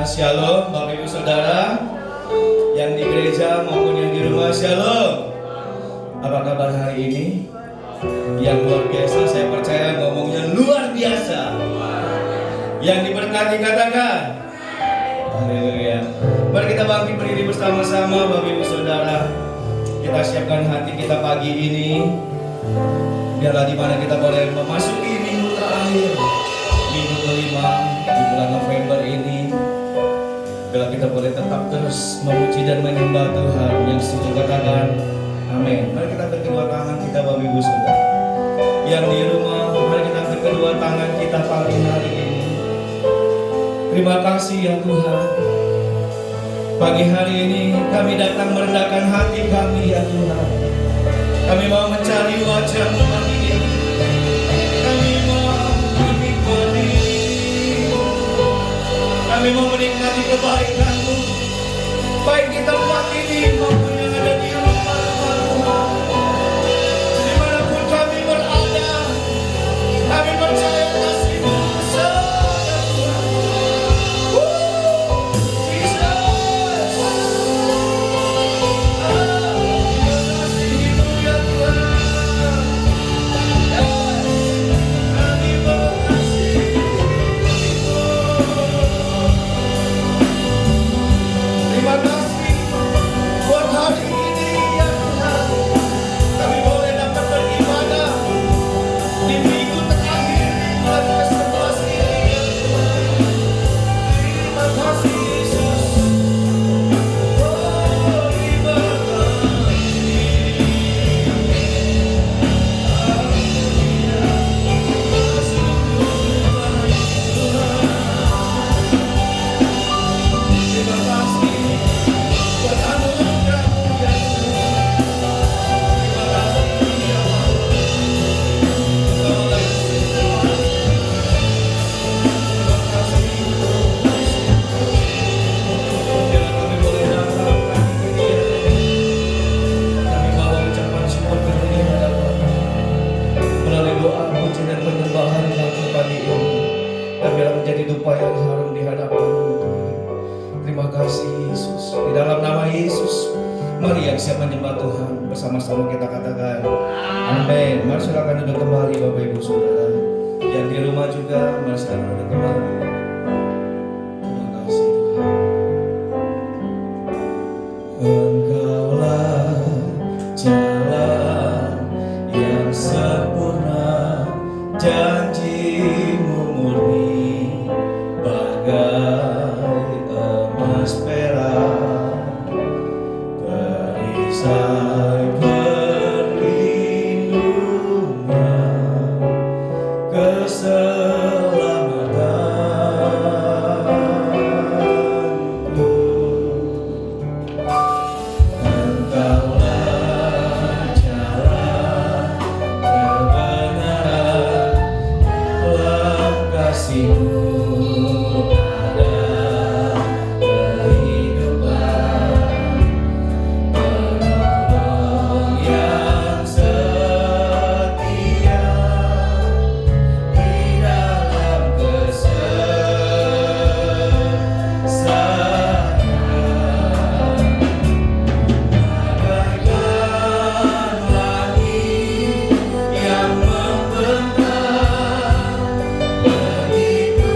Shalom Bapak Ibu Saudara yang di gereja maupun yang di rumah. Shalom. Apa kabar hari ini? Yang luar biasa, saya percaya ngomongnya luar biasa. Yang diberkati katakan haleluya. Mari kita bangkit berdiri bersama-sama Bapak Ibu Saudara. Kita siapkan hati kita pagi ini. Biarlah di mana kita boleh memasuki minggu terakhir, minggu kelima di bulan November ini. Biarlah kita boleh tetap terus memuji dan menyembah Tuhan yang sungguh, katakan amin. Mari kita angkat kedua tangan kita Bapak Ibu Saudara. Yang di rumah, mari kita angkat kedua tangan kita pagi hari ini. Terima kasih ya Tuhan. Pagi hari ini kami datang merendahkan hati kami ya Tuhan. Kami mau mencari wajah-Mu pagi ini. Kami mau menikmati. Kami mau menikmati kebaikan-Mu, baik di tempat ini maupun yang ada di rumah-rumah. Dimanapun kami berada, kami percaya kasih-Mu besar ya Tuhan. Jesus. Kasih-Mu ya Tuhan. Kami mau kasih-Mu. Terima kasih buat hari ini ya Tuhan. Kami boleh dapat beribadah di minggu terakhir di bulan ke-11 ini ya Tuhan. Terima kasih Yesus. Oh, terima kasih. Terima kasih buat anugerah-Mu ya Tuhan. Terima kasih ya Allah. Terima kasih. Biar kami boleh datang pagi ini. Kami bawa ucapan syukur kami di hadapan-Mu. Melalui doa, puji dan penyembahan kami pagi ini. Dan biarlah menjadi dupa yang harum di hadapan-Mu Tuhan. Terima kasih Yesus. Di dalam nama Yesus, mari yang siap menyembah Tuhan bersama-sama kita katakan amin. Mari silakan duduk kembali Bapak Ibu Saudara. Yang di rumah juga mari silakan duduk kembali. Terima kasih Tuhan. Engkaulah jalan yang sempurna, janji-Mu murni bagai emas perak, perisai perlindungan, keselamatanku. Engkaulah jalan kebenaran, dalam kasih-Mu ada kehidupan, penolong yang setia di dalam kesesakan. Bagaikan langit yang membentang, begitu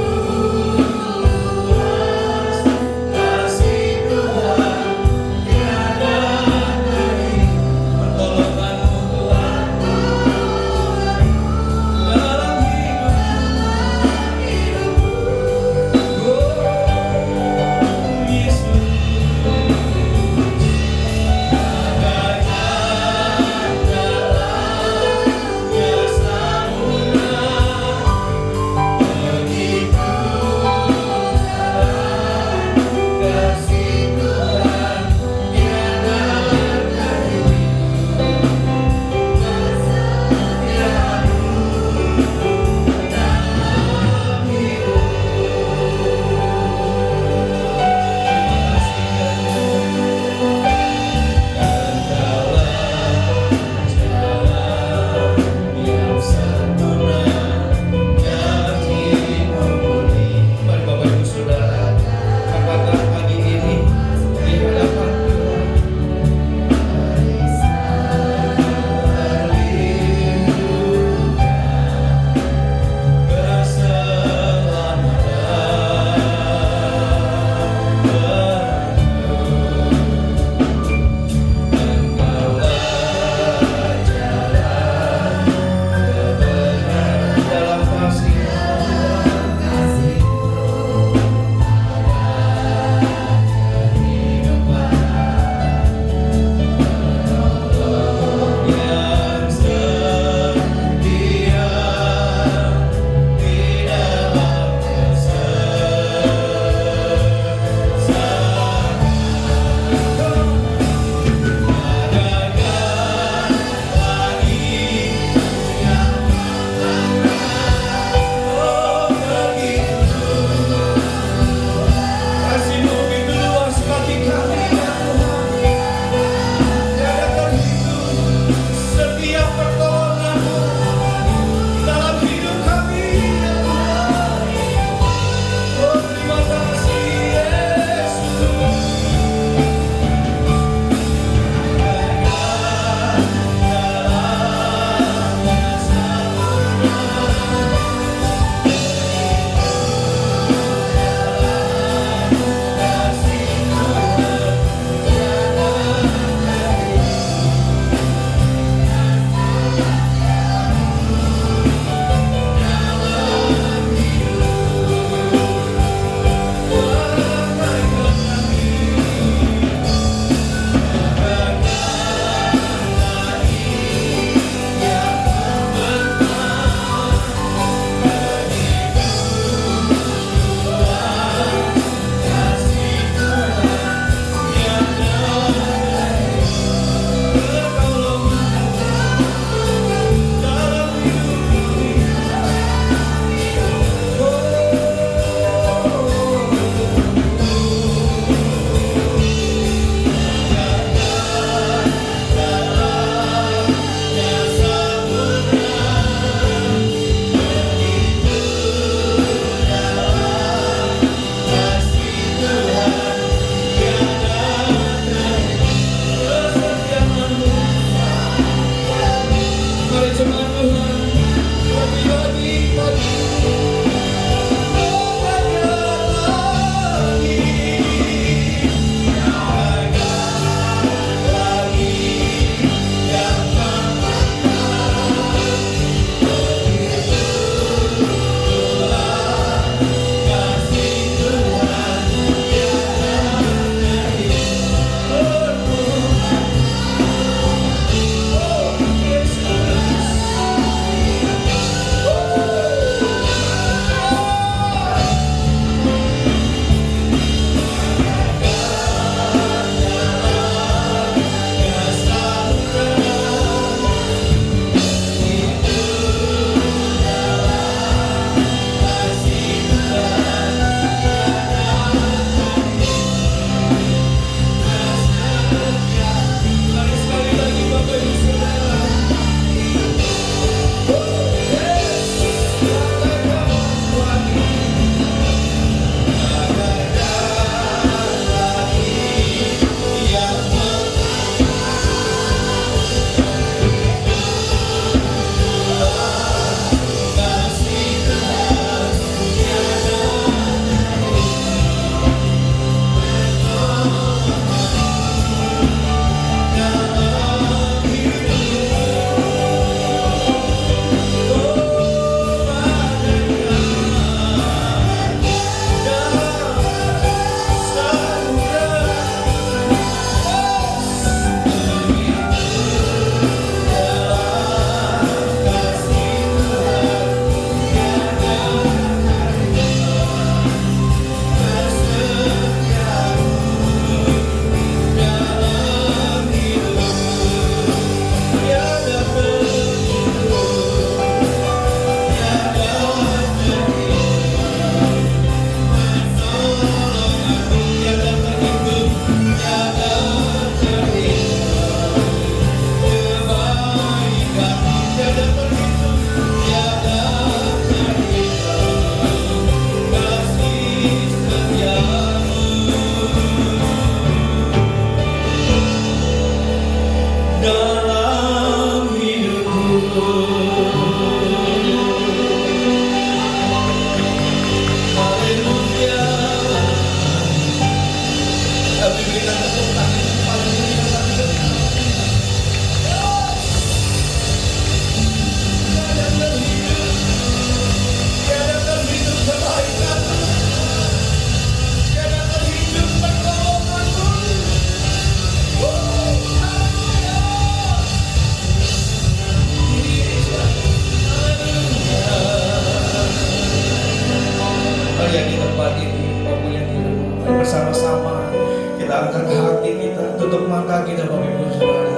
tempat ini maupun yang di rumah. Mari bersama-sama kita angkat hati kita, tutup mata kita Bapak Ibu Saudara.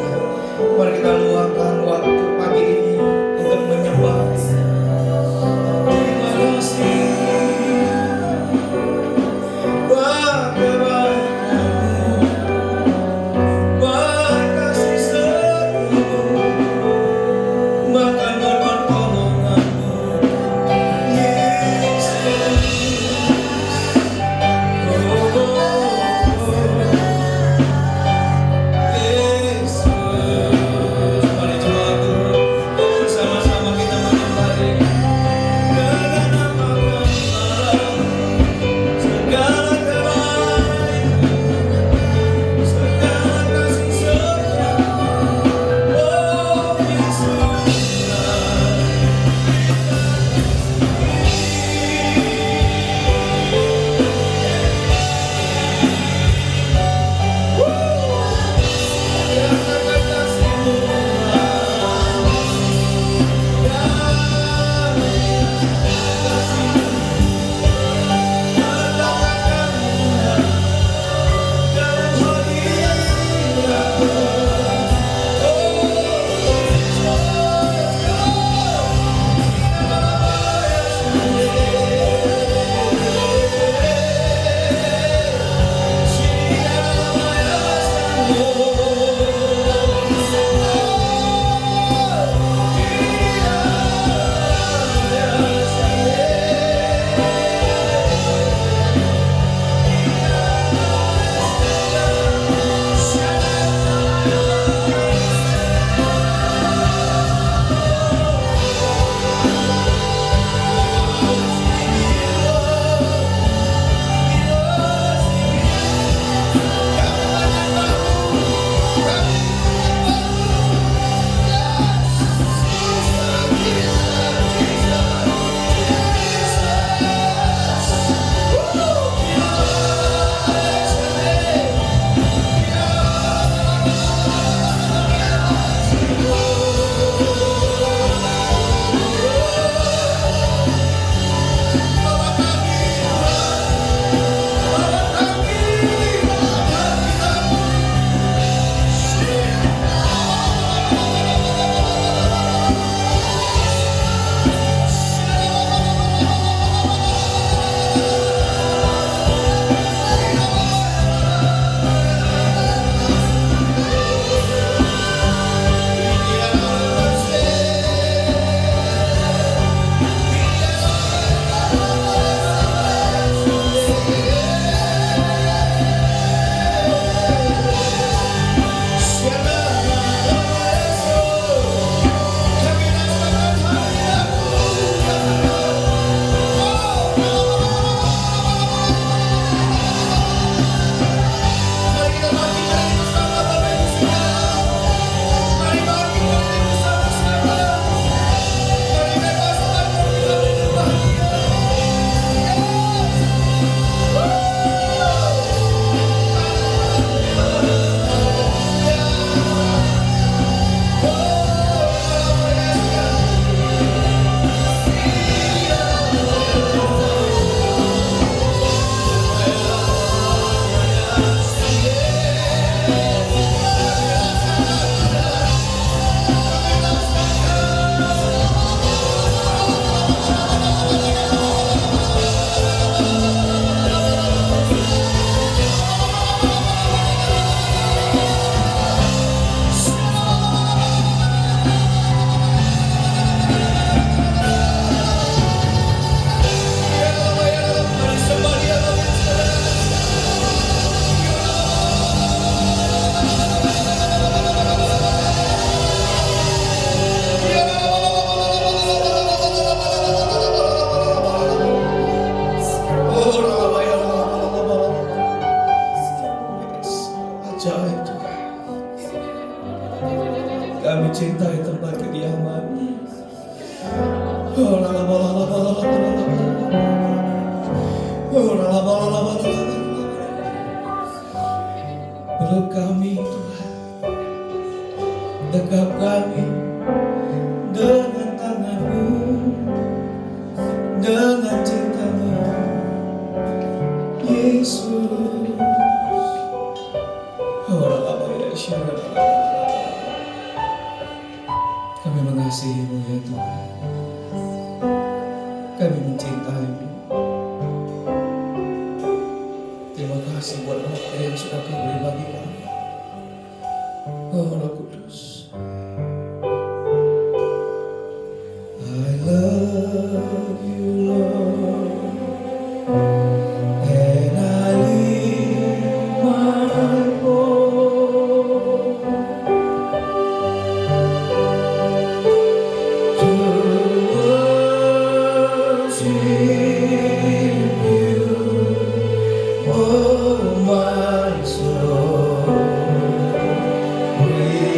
Mari kita luangkan waktu pagi ini untuk menyembah. Terima kasih. Kami cintai tempat kediaman. Peluk kami Tuhan, dekap kami dengan tangan-Mu, dengan cinta-Mu. Yesus. Orang apa ya syarat. Kami mengasihi-Mu ya Tuhan. Kami mencintai-Mu. Terima kasih buat apa yang sudah Kau beri bagi kami. Oh Roh Kudus. I love you Lord, and I lift my voice to worship you, oh my soul. With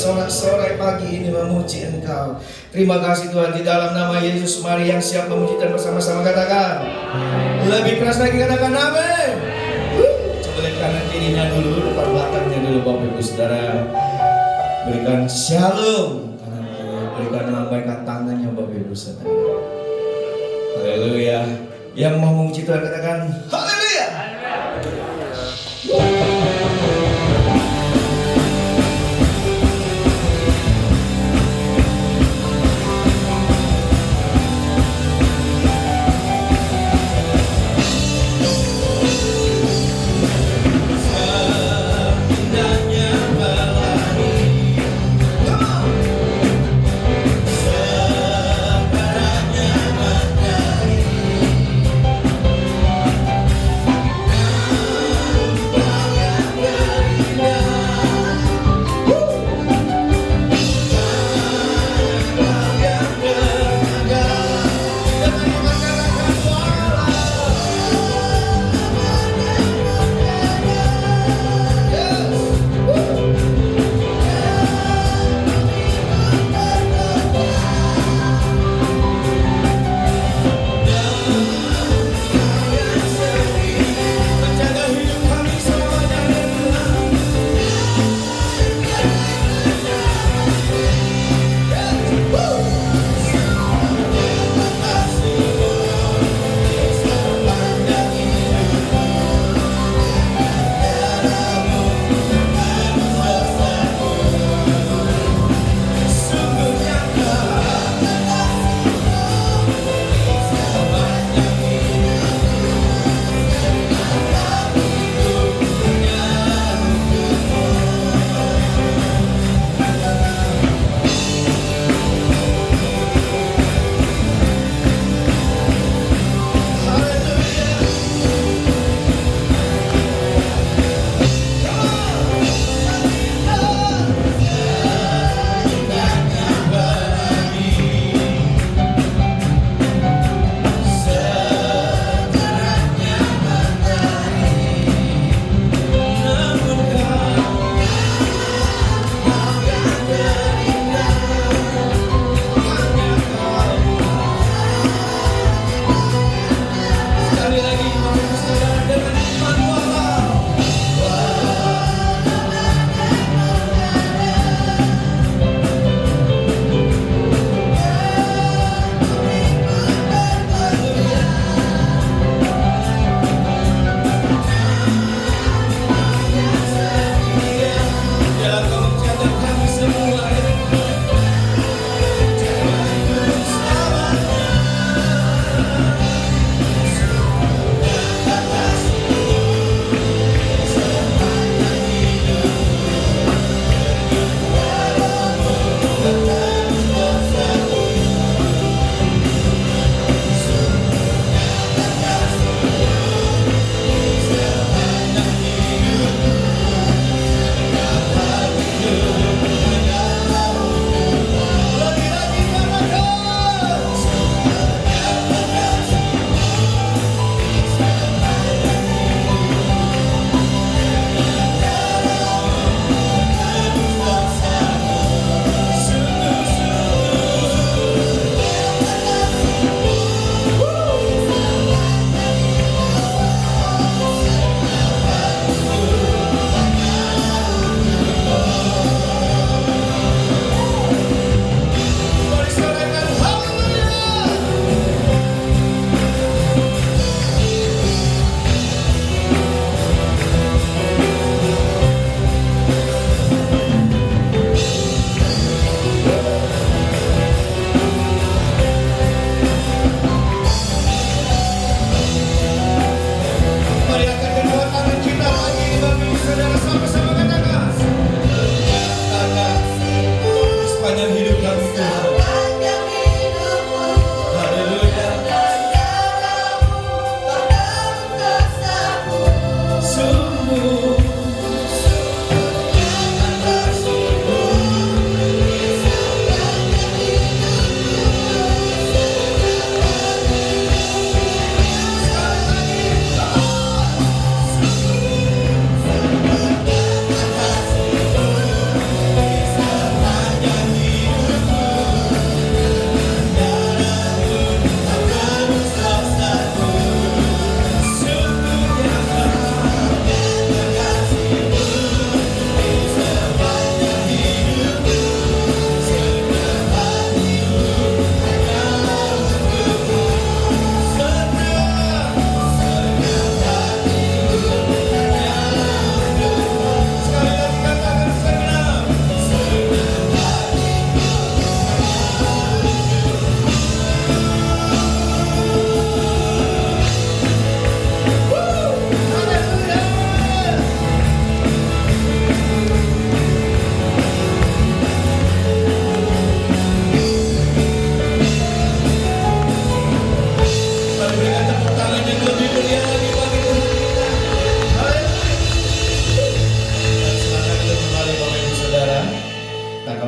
bersorak-sorai pagi ini memuji Engkau. Terima kasih Tuhan, di dalam nama Yesus mari yang siap memuji dan bersama-sama katakan. Lebih keras lagi katakan amin. Coba lihat kanan kirinya dulu, depan belakangnya dulu Bapak Ibu Saudara. Berikan shalom kanan kiri, berikan lambaikan tangannya Bapak Ibu Saudara. Haleluya. Yang mau memuji Tuhan katakan haleluya.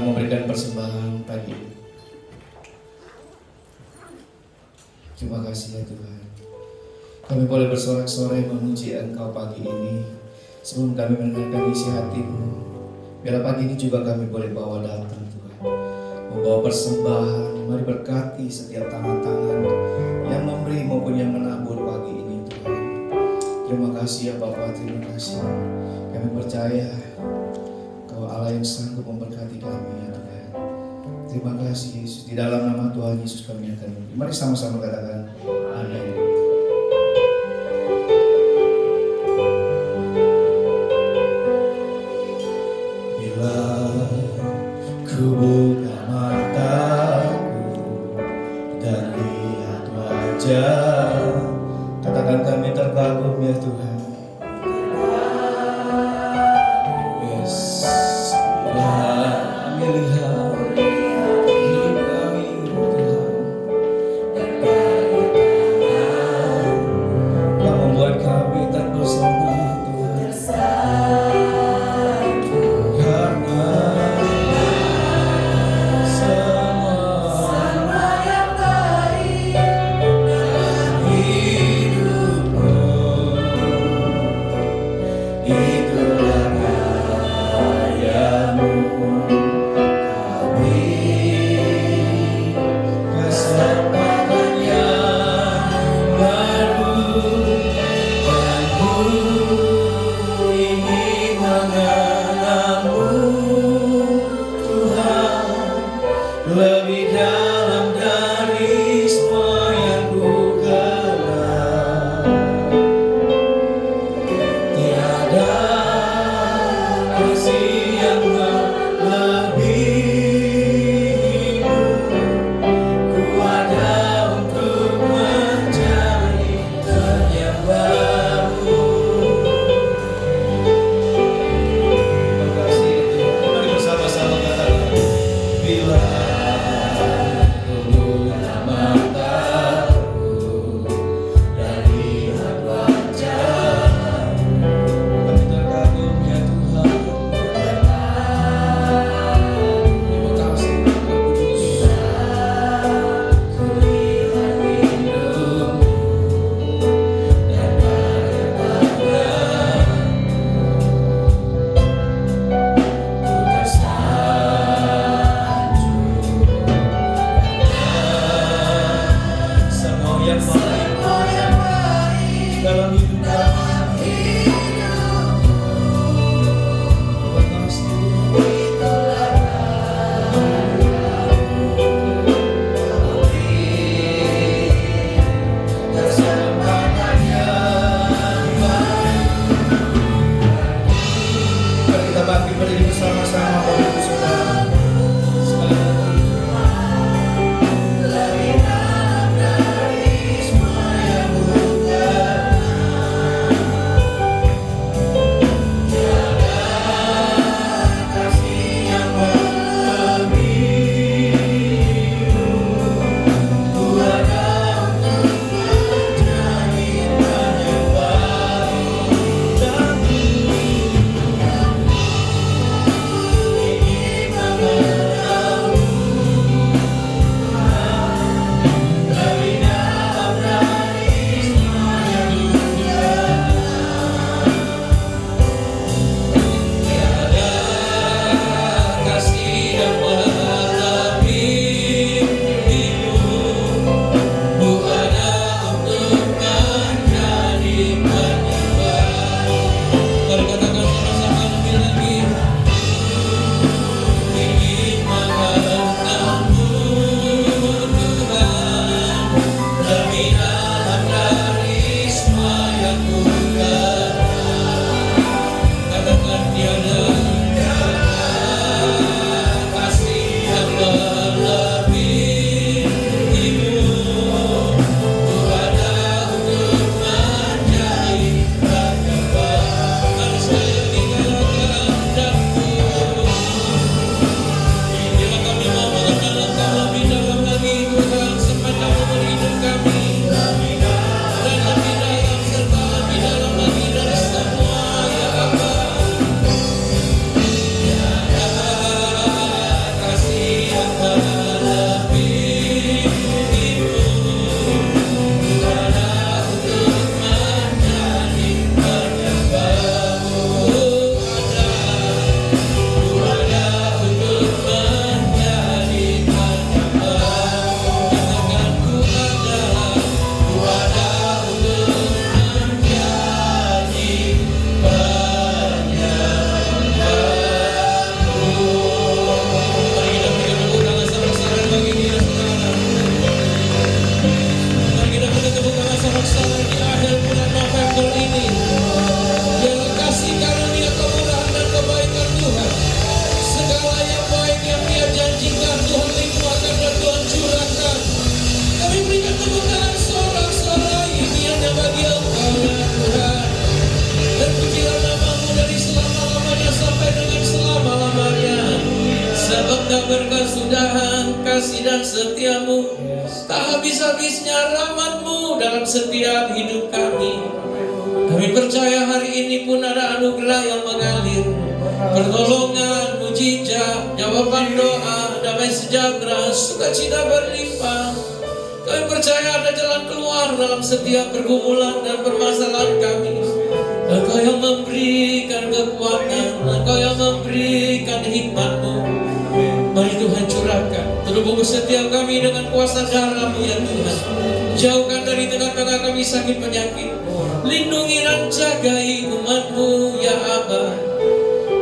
memberikan persembahan pagi ini. Terima kasih ya Tuhan. Kami boleh bersorak-sorai memuji Engkau pagi ini. Sebelum kami mendengarkan isi hati-Mu, biarlah pagi ini juga kami boleh bawa datang Tuhan, membawa persembahan. Mari berkati setiap tangan-tangan yang memberi maupun yang menabur pagi ini Tuhan. Terima kasih ya Bapa, terima kasih. Kami percaya Kau Allah yang sanggup memberkati kami ya Tuhan. Terima kasih Yesus. Di dalam nama Tuhan Yesus kami akan memberi. Mari sama-sama katakan amin. Bila ku buka mataku dan lihat wajah, katakan kami terkagum ya Tuhan. keberkesudahan kasih dan setiamu, tak habis-habisnya rahmat-Mu dalam setiap hidup kami. Kami percaya hari ini pun ada anugerah yang mengalir, pertolongan, mujizat, jawaban doa, damai sejahtera, sukacita berlimpah. Kami percaya ada jalan keluar dalam setiap pergumulan dan permasalahan kami. Engkau yang memberikan kekuatan, Engkau yang memberikan hikmat-Mu. Mari Tuhan curahkan terhubung setiap kami dengan kuasa darah-Mu ya Tuhan. Jauhkan dari tengah-tengah kami sakit penyakit. Lindungi dan jagai umat-Mu ya Aba.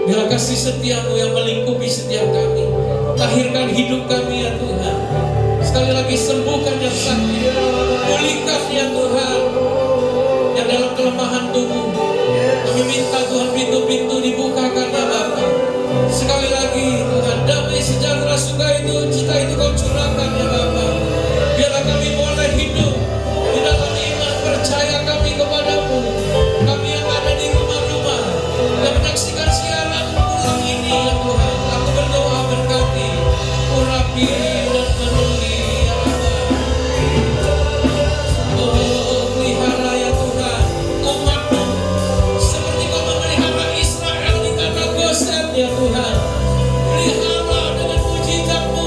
Biar kasih setia-Mu yang melingkupi setiap kami. Lahirkan hidup kami ya Tuhan. Sekali lagi sembuhkan yang sakit, pulihkan ya Tuhan yang dalam kelemahan tubuh. Kami minta Tuhan pintu-pintu dibukakan ya Bapa. Sekali lagi Tuhan, damai sejahtera sukacita itu Kau curahkan ya Bapa. Biarlah kami boleh hidup di dalam iman percaya kami kepadamu. Kami yang ada di rumah-rumah yang menyaksikan siaran ulang ini ya Tuhan, aku berdoa berkati, urapi dan penuhi ya Allah. Oh pelihara ya Tuhan umat-Mu seperti Kau memelihara Israel di tanah Gosen ya Tuhan. Pelihara dengan mujizat-Mu,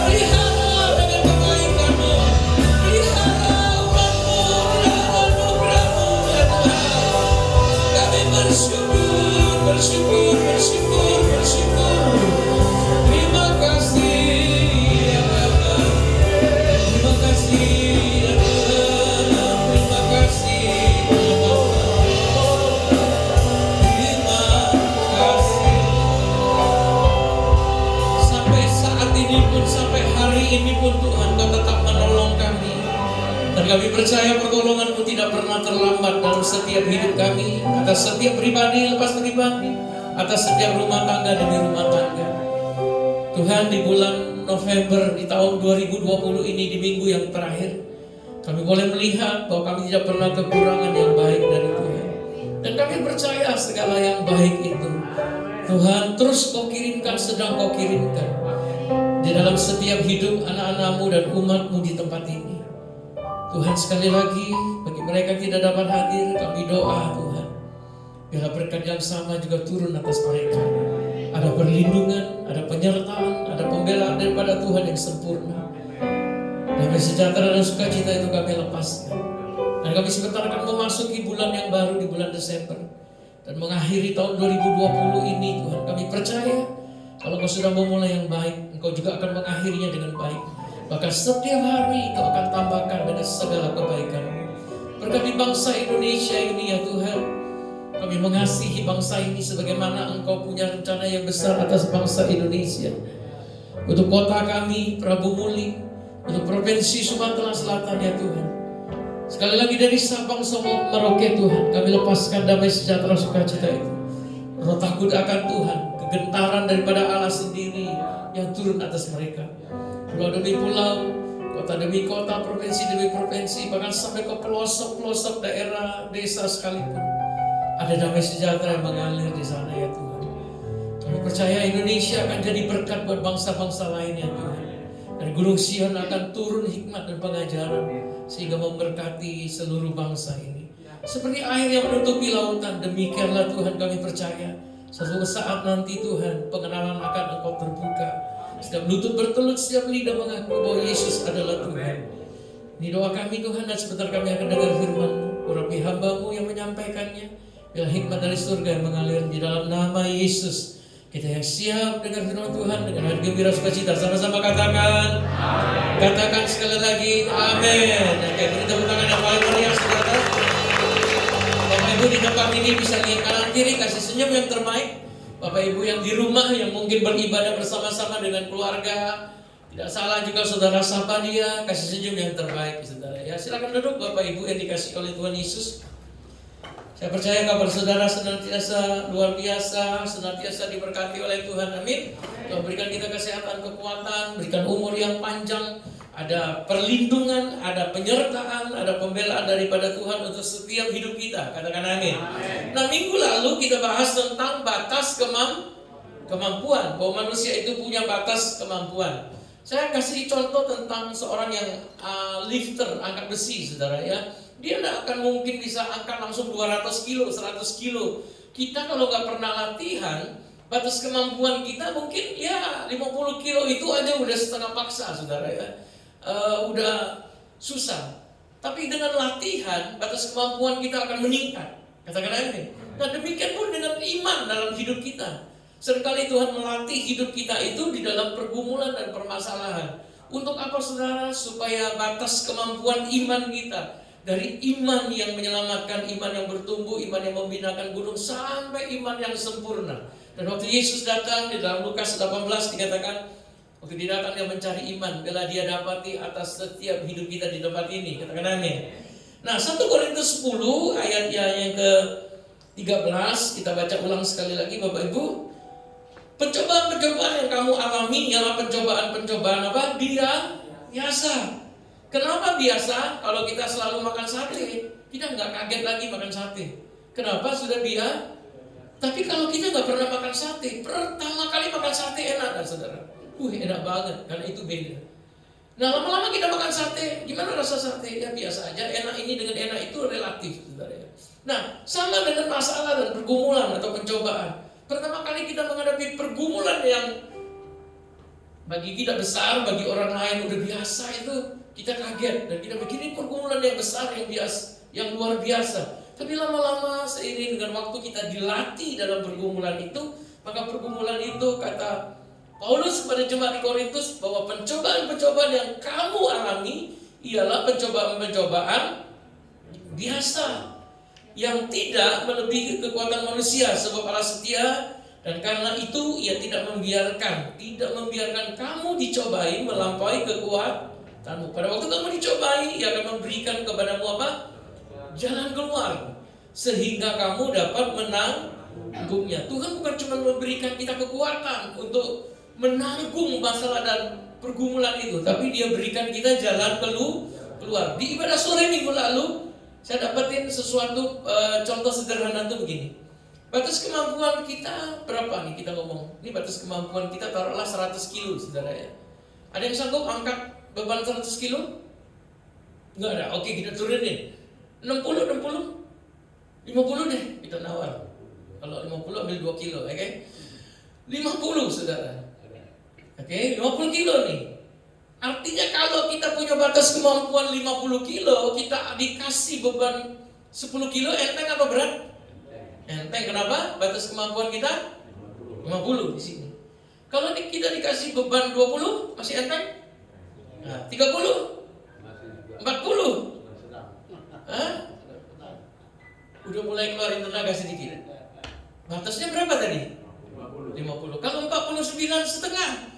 pelihara dengan kebaikan-Mu, pelihara umat-Mu dengan anugerah-Mu ya Tuhan. Kami bersyukur, bersyukur, bersyukur, bersyukur. Terima kasih ya Bapa. Terima kasih ya Tuhan. Terima kasih ya Bapa. Terima kasih. Sampai saat ini pun, sampai hari ini pun Tuhan Kau tetap menolong kami. Dan kami percaya pertolongan-Mu tidak pernah terlambat dalam setiap hidup kami, atas setiap pribadi lepas pribadi, atas setiap rumah tangga demi rumah tangga. Tuhan, di bulan November di tahun 2020 ini, di minggu yang terakhir, kami boleh melihat bahwa kami tidak pernah kekurangan yang baik dari Tuhan. Dan kami percaya segala yang baik itu Tuhan terus Kau kirimkan, sedang Kau kirimkan di dalam setiap hidup anak-anak-Mu dan umat-Mu di tempat ini. Tuhan, sekali lagi bagi mereka yang tidak dapat hadir, kami doa Tuhan, biarlah berkat yang sama juga turun atas mereka. Ada perlindungan, ada penyertaan, ada pembelaan daripada Tuhan yang sempurna. Damai sejahtera dan sukacita itu kami lepaskan. Dan kami sebentar akan memasuki bulan yang baru di bulan Desember. Dan mengakhiri tahun 2020 ini Tuhan, kami percaya kalau Kau sudah memulai yang baik, Engkau juga akan mengakhirinya dengan baik. Bahkan setiap hari Kau akan tambahkan dengan segala kebaikan-Mu. Berkati bangsa Indonesia ini ya Tuhan. Kami mengasihi bangsa ini sebagaimana Engkau punya rencana yang besar atas bangsa Indonesia. Untuk kota kami, Prabu Muli, untuk provinsi Sumatera Selatan ya Tuhan. Sekali lagi dari Sabang sampai Merauke Tuhan, kami lepaskan damai sejahtera sukacita itu. Roh takut akan Tuhan, kegentaran daripada Allah sendiri yang turun atas mereka. Pulau demi pulau, kota demi kota, provinsi demi provinsi, bahkan sampai ke pelosok-pelosok daerah, desa sekalipun, ada damai sejahtera yang mengalir di sana ya Tuhan. Kami percaya Indonesia akan jadi berkat buat bangsa-bangsa lain ya Tuhan. Dan Gunung Sion akan turun hikmat dan pengajaran sehingga memberkati seluruh bangsa ini. Seperti air yang menutupi lautan, demikianlah Tuhan kami percaya suatu saat nanti Tuhan pengenalan akan Engkau terbuka. Setiap lutut bertelut, setiap lidah mengaku bahwa Yesus adalah Tuhan. Ini doa kami Tuhan, dan sebentar kami akan dengar firman-Mu. Urapi hamba-Mu yang menyampaikannya. Bila hikmat dari surga yang mengalir di dalam nama Yesus. Kita yang siap dengar firman Tuhan dengan hati gembira sukacita, sama-sama katakan amin. Katakan sekali lagi amin. Oke, beri tepuk tangan yang paling meriah saudara. Bapak Ibu di tempat ini bisa lihat kanan kiri, kasih senyum yang terbaik. Bapak Ibu yang di rumah yang mungkin beribadah bersama-sama dengan keluarga, tidak salah juga saudara sapa dia, kasih senyum yang terbaik saudara ya. Silakan duduk Bapak Ibu yang dikasih oleh Tuhan Yesus. Saya percaya kabar saudara senantiasa luar biasa, senantiasa diberkati oleh Tuhan, amin. Tuhan berikan kita kesehatan, kekuatan, berikan umur yang panjang, ada perlindungan, ada penyertaan, ada pembelaan daripada Tuhan untuk setiap hidup kita, katakan amin. Nah minggu lalu kita bahas tentang batas kemampuan, bahwa manusia itu punya batas kemampuan. Saya kasih contoh tentang seorang yang lifter, angkat besi, saudara ya. Dia tidak akan mungkin bisa angkat langsung 200 kilo, 100 kilo. Kita kalau nggak pernah latihan, batas kemampuan kita mungkin ya 50 kilo itu aja udah setengah paksa, saudara ya. Udah susah. Tapi dengan latihan, batas kemampuan kita akan meningkat. Katakan ini. Nah demikian pun dengan iman dalam hidup kita. Seringkali Tuhan melatih hidup kita itu di dalam pergumulan dan permasalahan. Untuk apa saudara? Supaya batas kemampuan iman kita, dari iman yang menyelamatkan, iman yang bertumbuh, iman yang membinakan gunung, sampai iman yang sempurna. Dan waktu Yesus datang di dalam Lukas 18 dikatakan, waktu dia datang dia mencari iman, bila dia dapati atas setiap hidup kita di tempat ini. Katakan amin. Nah 1 Korintus 10 ayat yang ke-13, kita baca ulang sekali lagi Bapak Ibu. Pencobaan-pencobaan yang kamu alami ialah pencobaan-pencobaan apa? Biasa. Kenapa biasa? Kalau kita selalu makan sate, kita nggak kaget lagi makan sate. Kenapa? Sudah biasa. Tapi kalau kita nggak pernah makan sate, pertama kali makan sate enak kan saudara? Enak banget, karena itu beda. Nah lama-lama kita makan sate, gimana rasa sate? Ya biasa aja, enak ini dengan enak itu relatif saudara. Nah sama dengan masalah dan pergumulan atau pencobaan. Pertama kali kita menghadapi pergumulan yang bagi kita besar, bagi orang lain udah biasa, itu kita kaget dan kita begini pergumulan yang besar, yang biasa, yang luar biasa. Tapi lama-lama seiring dengan waktu kita dilatih dalam pergumulan itu, maka pergumulan itu kata Paulus kepada jemaat di Korintus bahwa pencobaan-pencobaan yang kamu alami ialah pencobaan-pencobaan biasa, yang tidak melebihi kekuatan manusia, sebab Allah setia dan karena itu ia tidak membiarkan kamu dicobai melampaui kekuatanmu. Pada waktu kamu dicobai, ia akan memberikan kepadamu apa? Jalan keluar sehingga kamu dapat menanggungnya. Tuhan bukan cuma memberikan kita kekuatan untuk menanggung masalah dan pergumulan itu, tapi Dia berikan kita jalan keluar. Di ibadah sore minggu lalu saya dapetin sesuatu contoh sederhana tuh begini. Batas kemampuan kita berapa nih kita ngomong? Ini batas kemampuan kita taruhlah 100 kilo saudara ya. Ada yang sanggup angkat beban 100 kilo? Enggak ada. Oke, kita turunin 60 50 deh kita nawar. Kalau 50 ambil 2 kilo, oke? 50 saudara. Oke, 50 kilo nih. Artinya kalau kita punya batas kemampuan 50 kilo, kita dikasih beban 10 kilo, enteng atau berat? Enteng. Kenapa? Batas kemampuan kita 50 di sini. Kalau kita dikasih beban 20, masih enteng? Nah, 30? 40? Hah? Udah mulai keluarin tenaga sedikit. Batasnya berapa tadi? 50. Kalau 49 setengah?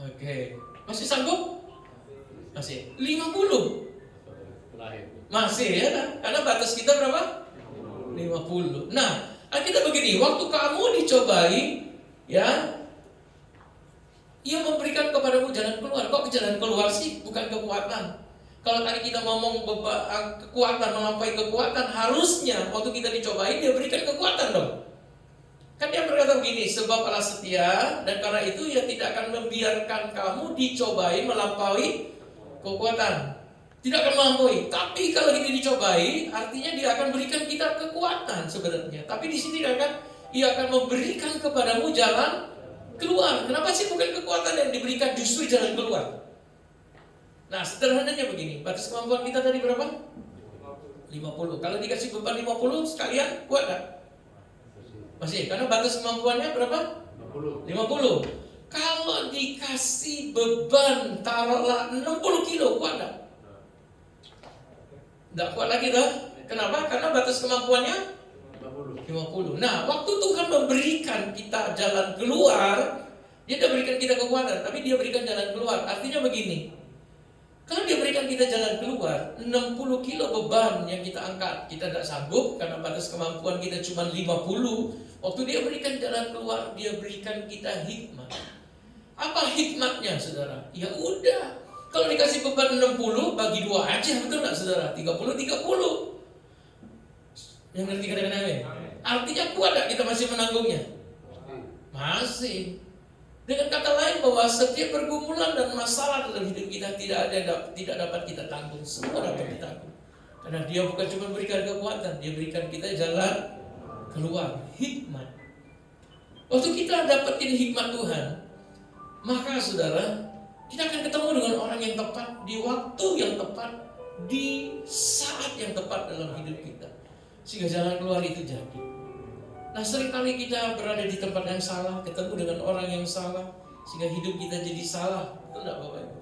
Oke, masih sanggup? Masih 50? Masih ya kan? Karena batas kita berapa? 50. Nah, kita begini, waktu kamu dicobai ya, Ia memberikan kepadamu jalan keluar. Kok jalan keluar sih? Bukan kekuatan. Kalau tadi kita ngomong kekuatan melampaui kekuatan, harusnya waktu kita dicobai Dia berikan kekuatan dong. Kan Dia berkata begini, sebab Allah setia dan karena itu Ia tidak akan membiarkan kamu dicobai melampaui kekuatan. Tidak akan melampaui. Tapi kalau kita dicobai, artinya Dia akan berikan kita kekuatan sebenarnya. Tapi di sini Ia akan memberikan kepadamu jalan keluar. Kenapa sih bukan kekuatan yang diberikan, justru jalan keluar? Nah, sederhananya begini, batas kemampuan kita tadi berapa? 50. Kalau dikasih beban 50 sekalian kuat gak? Masih, karena batas kemampuannya berapa? 50. Kalau dikasih beban taruhlah 60 kilo, kuat gak? Nggak kuat lagi dah. Kenapa? Karena batas kemampuannya 50. Nah, waktu Tuhan memberikan kita jalan keluar, Dia tidak berikan kita kekuatan, tapi Dia berikan jalan keluar. Artinya begini, kalau Dia berikan kita jalan keluar, 60 kilo beban yang kita angkat, kita tidak sanggup karena batas kemampuan kita cuma 50. Waktu Dia berikan jalan keluar, Dia berikan kita hikmat. Apa hikmatnya saudara? Ya udah, kalau dikasih beban 60, bagi 2 aja, betul nggak saudara? 30. Yang ngerti kadang-kadang. Artinya kuat nggak kita masih menanggungnya? Masih. Dengan kata lain bahwa setiap pergumulan dan masalah dalam hidup kita tidak dapat kita tanggung. Semua dapat ditanggung. Karena Dia bukan cuma berikan kekuatan, Dia berikan kita jalan keluar, hikmat. Waktu kita dapetin hikmat Tuhan, maka saudara, kita akan ketemu dengan orang yang tepat di waktu yang tepat, di saat yang tepat dalam hidup kita, sehingga jalan keluar itu jadi. Nah, seringkali kita berada di tempat yang salah, ketemu dengan orang yang salah, sehingga hidup kita jadi salah. Betul tidak Bapak Ibu?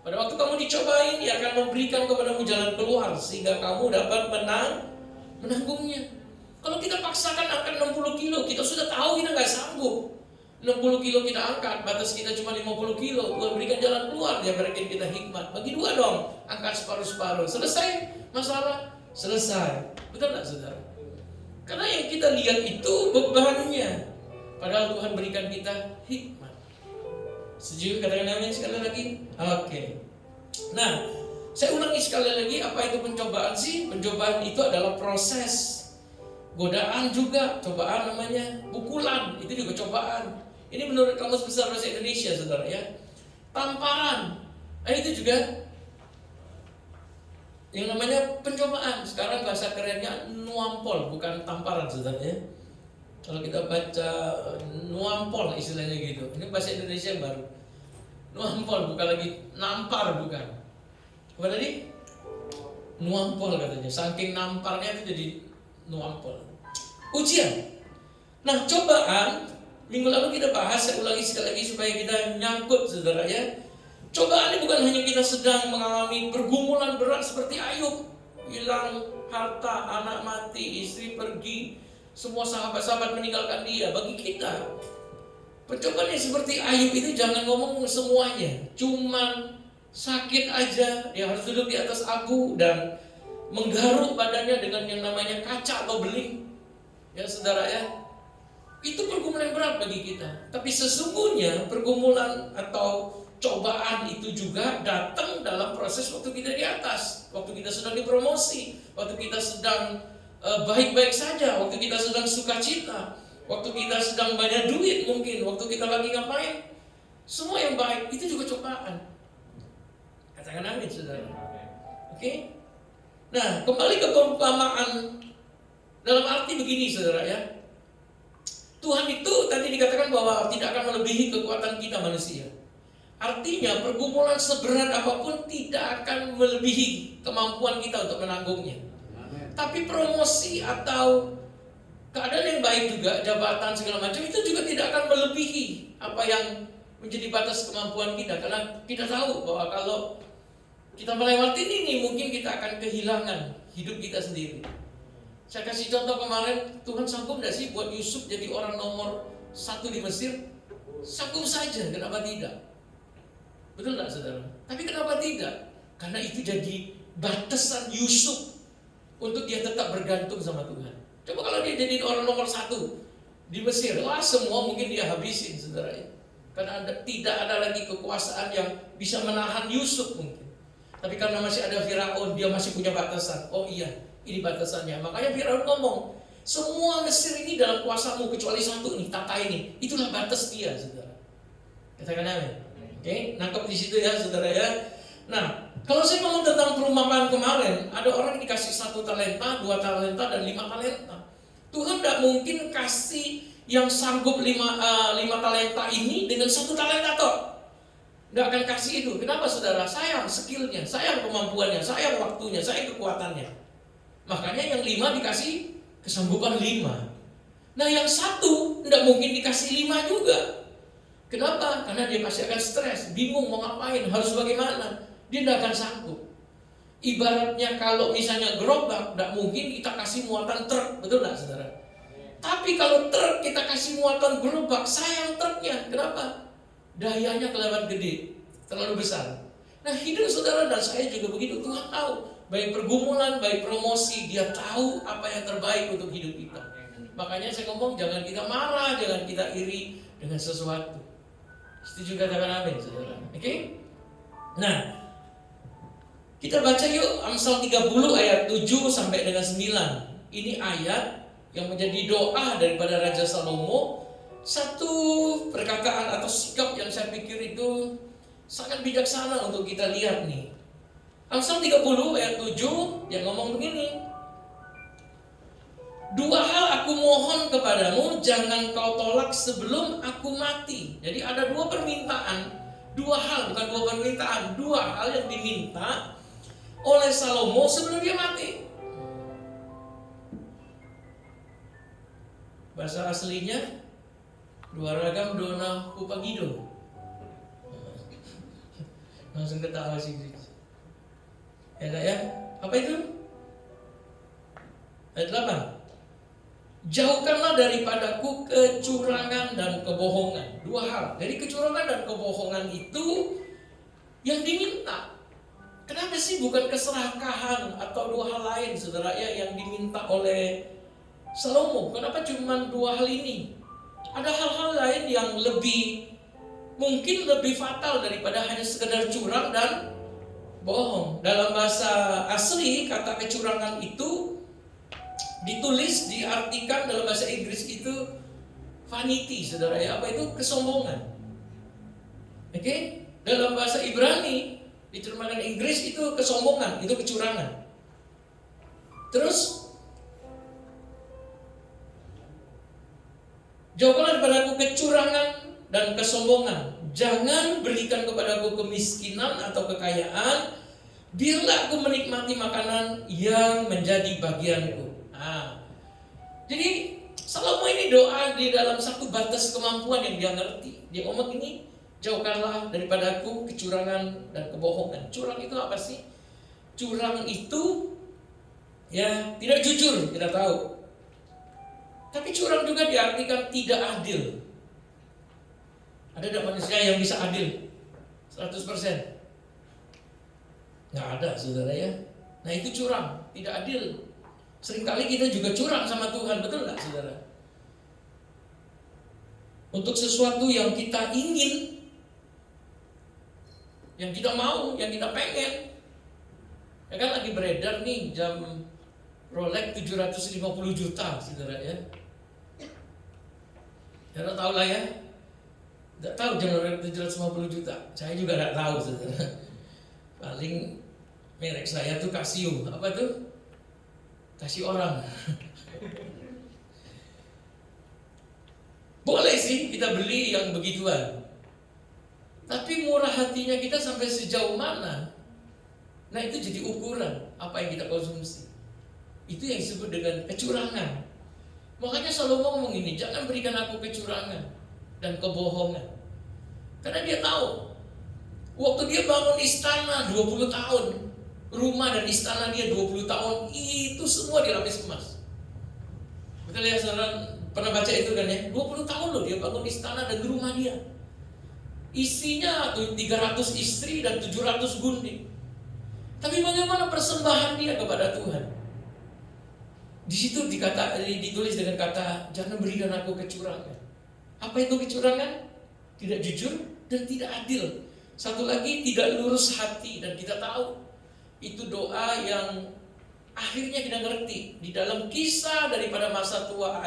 Pada waktu kamu dicobain, Dia akan memberikan kepadamu jalan keluar, sehingga kamu dapat menanggungnya. Kalau kita paksakan angkat 60 kilo, kita sudah tahu kita nggak sanggup. 60 kilo kita angkat, batas kita cuma 50 kilo. Tuhan berikan jalan keluar, Dia berikan kita hikmat. Bagi dua dong, angkat separuh-separuh. Selesai masalah, selesai. Betul nggak saudara? Karena yang kita lihat itu bebannya. Padahal Tuhan berikan kita hikmat. Setuju? Katakan amin sekali lagi. Oke. Nah, saya ulangi sekali lagi, apa itu pencobaan sih? Pencobaan itu adalah proses. Godaan juga, cobaan namanya. Pukulan, itu juga cobaan. Ini menurut Kamus Besar Bahasa Indonesia, saudara ya. Tamparan, itu juga yang namanya pencobaan. Sekarang bahasa kerennya nuampol, bukan tamparan, saudara ya. Kalau kita baca nuampol istilahnya gitu. Ini bahasa Indonesia yang baru. Nuampol bukan lagi nampar, bukan. Apa tadi? Nuampol katanya. Saking namparnya itu jadi nuampol. Ujian. Nah, cobaan minggu lalu kita bahas, saya ulangi sekali lagi supaya kita nyangkut, saudara ya. Cobaan ini bukan hanya kita sedang mengalami pergumulan berat seperti Ayub, hilang harta, anak mati, istri pergi, semua sahabat-sahabat meninggalkan dia. Bagi kita, pencobaan yang seperti Ayub itu jangan ngomong semuanya, cuman sakit aja, dia harus duduk di atas abu dan menggaruk badannya dengan yang namanya kaca atau beling. Ya saudara ya, itu pergumulan yang berat bagi kita. Tapi sesungguhnya pergumulan atau cobaan itu juga datang dalam proses waktu kita di atas, waktu kita sedang dipromosi, waktu kita sedang baik-baik saja, waktu kita sedang sukacita, waktu kita sedang banyak duit mungkin, waktu kita lagi ngapain, semua yang baik itu juga cobaan. Katakan amin saudara. Oke? Nah, kembali ke perumpamaan dalam arti begini saudara ya. Tuhan itu tadi dikatakan bahwa tidak akan melebihi kekuatan kita manusia. Artinya pergumulan seberat apapun tidak akan melebihi kemampuan kita untuk menanggungnya. Tapi promosi atau keadaan yang baik juga, jabatan segala macam itu juga tidak akan melebihi apa yang menjadi batas kemampuan kita. Karena kita tahu bahwa kalau kita melewati ini mungkin kita akan kehilangan hidup kita sendiri. Saya kasih contoh kemarin, Tuhan sanggup gak sih buat Yusuf jadi orang nomor 1 di Mesir? Sanggup saja, kenapa tidak? Betul gak saudara? Tapi kenapa tidak? Karena itu jadi batasan Yusuf untuk dia tetap bergantung sama Tuhan. Coba kalau dia jadi orang nomor 1 di Mesir, wah semua mungkin dia habisin saudara ya. Karena tidak ada lagi kekuasaan yang bisa menahan Yusuf mungkin. Tapi karena masih ada Firaun, dia masih punya batasan. Oh iya, ini batasannya. Makanya Firaun ngomong, semua Mesir ini dalam kuasamu kecuali satu nih, tata ini. Itulah batas dia, saudara. Katakan amin. Oke, nangkep di situ ya, saudara ya. Nah, kalau saya ngomong tentang perumpamaan kemarin, ada orang yang dikasih 1 talenta, 2 talenta, dan 5 talenta. Tuhan tidak mungkin kasih yang sanggup 5 talenta ini dengan 1 talenta toh. Nggak akan kasih itu. Kenapa saudara? Sayang skillnya, sayang kemampuannya, sayang waktunya, sayang kekuatannya. Makanya yang 5 dikasih kesanggupan 5. Nah yang 1 nggak mungkin dikasih 5 juga. Kenapa? Karena dia pasti akan stres, bingung mau ngapain, harus bagaimana. Dia nggak akan sanggup. Ibaratnya kalau misalnya gerobak, nggak mungkin kita kasih muatan truk, betul nggak saudara? Tapi kalau truk kita kasih muatan gerobak, sayang truknya. Kenapa? Dayanya kelewat gede, terlalu besar. Nah hidup saudara dan saya juga begitu. Tuhan tahu, baik pergumulan, baik promosi, Dia tahu apa yang terbaik untuk hidup kita. Makanya saya ngomong, jangan kita marah, jangan kita iri dengan sesuatu. Setuju katakan amin saudara. Oke? Nah, kita baca yuk Amsal 30 ayat 7 sampai dengan 9. Ini ayat yang menjadi doa daripada Raja Salomo satu perkataan atau sikap yang saya pikir itu sangat bijaksana untuk kita lihat nih. Amsal 30 ayat 7 yang ngomong begini. 2 hal aku mohon kepadamu, jangan kau tolak sebelum aku mati. Jadi ada 2 permintaan, 2 hal, bukan 2 permintaan, 2 hal yang diminta oleh Salomo sebelum dia mati. Bahasa aslinya dua ragam dona upagido. Langsung ketawa sih. Ya enggak ya? Apa itu? Ayat 8. Jauhkanlah daripadaku kecurangan dan kebohongan. 2 hal. Jadi kecurangan dan kebohongan itu yang diminta. Kenapa sih bukan keserakahan atau 2 hal lain, saudara ya, yang diminta oleh Salomo? Kenapa cuma 2 hal ini? Ada hal-hal lain yang mungkin lebih fatal daripada hanya sekedar curang dan bohong. Dalam bahasa asli kata kecurangan itu ditulis, diartikan dalam bahasa Inggris itu vanity, saudara ya. Apa itu? Kesombongan. Oke? Dalam bahasa Ibrani diterjemahkan Inggris itu kesombongan, itu kecurangan. Terus jauhkanlah daripada aku kecurangan dan kesombongan. Jangan berikan kepadaku kemiskinan atau kekayaan. Biarlah aku menikmati makanan yang menjadi bagianku. Jadi Salomo ini doa di dalam satu batas kemampuan yang dia ngerti. Dia ngomong ini, jauhkanlah daripada aku kecurangan dan kebohongan. Curang itu apa sih? Curang itu ya tidak jujur, kita tahu. Tapi curang juga diartikan tidak adil. Ada tidak manusia yang bisa adil 100%? Nggak ada, saudara ya. Nah itu curang, tidak adil. Seringkali kita juga curang sama Tuhan, betul nggak, saudara? Untuk sesuatu yang kita ingin, yang kita mau, yang kita pengen. Ya kan lagi beredar nih jam Rolex 750 juta, saudara ya. Ya tahu lah ya. Nggak tahu jam Rolex 750 juta. Saya juga nggak tahu, saudara. Paling merek saya tuh Casio. Apa tuh? Kasih orang. Boleh sih kita beli yang begituan. Tapi murah hatinya kita sampai sejauh mana? Nah itu jadi ukuran apa yang kita konsumsi. Itu yang disebut dengan kecurangan. Makanya Salomo ngomong ini, jangan berikan aku kecurangan dan kebohongan. Karena dia tahu waktu dia bangun istana 20 tahun, rumah dan istana dia 20 tahun, itu semua dilapis emas. Betul ya saudara, pernah baca itu kan ya? 20 tahun loh dia bangun istana dan rumah dia. Isinya 300 istri dan 700 gunting. Tapi bagaimana persembahan dia kepada Tuhan? Di situ ditulis dengan kata, jangan berikan aku kecurangan. Apa itu kecurangan? Tidak jujur dan tidak adil. Satu lagi, tidak lurus hati. Dan kita tahu itu doa yang akhirnya kita ngerti di dalam kisah daripada masa tua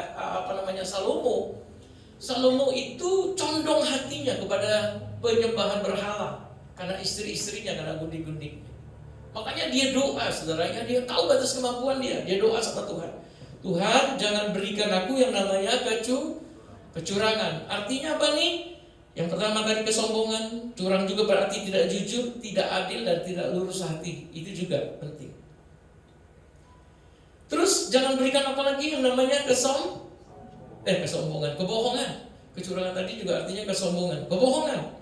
Salomo. Salomo itu condong hatinya kepada penyembahan berhala karena istri-istrinya, karena gunting-gunting. Makanya dia doa, saudaranya, dia tahu batas kemampuan dia. Dia doa sama Tuhan. Tuhan, jangan berikan aku yang namanya kecurangan. Artinya apa nih? Yang pertama tadi kesombongan, curang juga berarti tidak jujur, tidak adil dan tidak lurus hati. Itu juga penting. Terus jangan berikan apa lagi yang namanya kesombongan, kebohongan. Kecurangan tadi juga artinya kesombongan, kebohongan.